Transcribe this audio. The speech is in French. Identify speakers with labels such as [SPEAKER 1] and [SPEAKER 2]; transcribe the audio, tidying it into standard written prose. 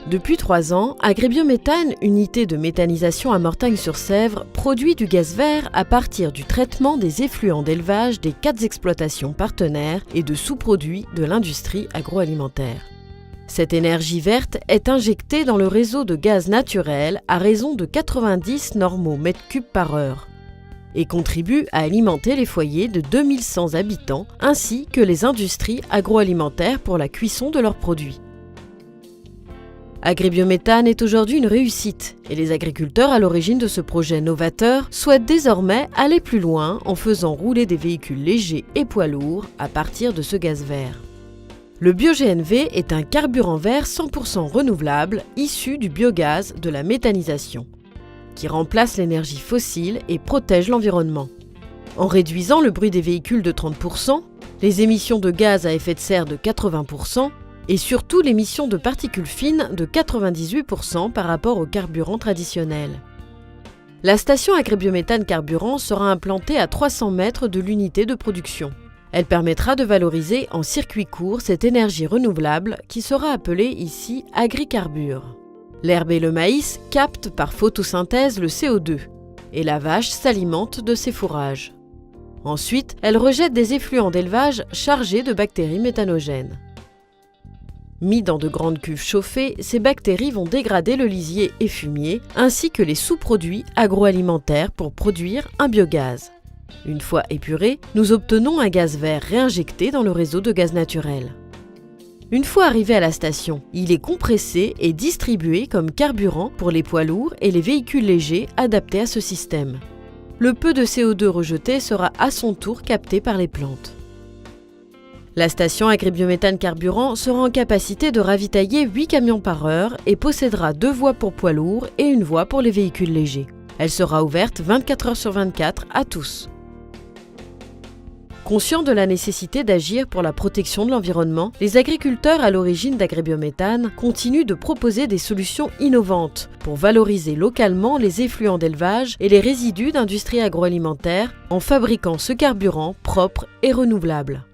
[SPEAKER 1] Depuis 3 ans, Agribiométhane, unité de méthanisation à Mortagne-sur-Sèvre, produit du gaz vert à partir du traitement des effluents d'élevage des 4 exploitations partenaires et de sous-produits de l'industrie agroalimentaire. Cette énergie verte est injectée dans le réseau de gaz naturel à raison de 90 normaux mètres cubes par heure et contribue à alimenter les foyers de 2100 habitants ainsi que les industries agroalimentaires pour la cuisson de leurs produits. Agribiométhane est aujourd'hui une réussite et les agriculteurs à l'origine de ce projet novateur souhaitent désormais aller plus loin en faisant rouler des véhicules légers et poids lourds à partir de ce gaz vert. Le bio-GNV est un carburant vert 100% renouvelable issu du biogaz de la méthanisation, qui remplace l'énergie fossile et protège l'environnement. En réduisant le bruit des véhicules de 30%, les émissions de gaz à effet de serre de 80%, et surtout l'émission de particules fines de 98% par rapport au carburant traditionnel. La station Agribiométhane Carburant sera implantée à 300 mètres de l'unité de production. Elle permettra de valoriser en circuit court cette énergie renouvelable qui sera appelée ici agricarbure. L'herbe et le maïs captent par photosynthèse le CO2 et la vache s'alimente de ses fourrages. Ensuite, elle rejette des effluents d'élevage chargés de bactéries méthanogènes. Mis dans de grandes cuves chauffées, ces bactéries vont dégrader le lisier et fumier, ainsi que les sous-produits agroalimentaires pour produire un biogaz. Une fois épuré, nous obtenons un gaz vert réinjecté dans le réseau de gaz naturel. Une fois arrivé à la station, il est compressé et distribué comme carburant pour les poids lourds et les véhicules légers adaptés à ce système. Le peu de CO2 rejeté sera à son tour capté par les plantes. La station Agribiométhane Carburant sera en capacité de ravitailler 8 camions par heure et possédera 2 voies pour poids lourds et une voie pour les véhicules légers. Elle sera ouverte 24 heures sur 24 à tous. Conscients de la nécessité d'agir pour la protection de l'environnement, les agriculteurs à l'origine d'Agribiométhane continuent de proposer des solutions innovantes pour valoriser localement les effluents d'élevage et les résidus d'industrie agroalimentaire en fabriquant ce carburant propre et renouvelable.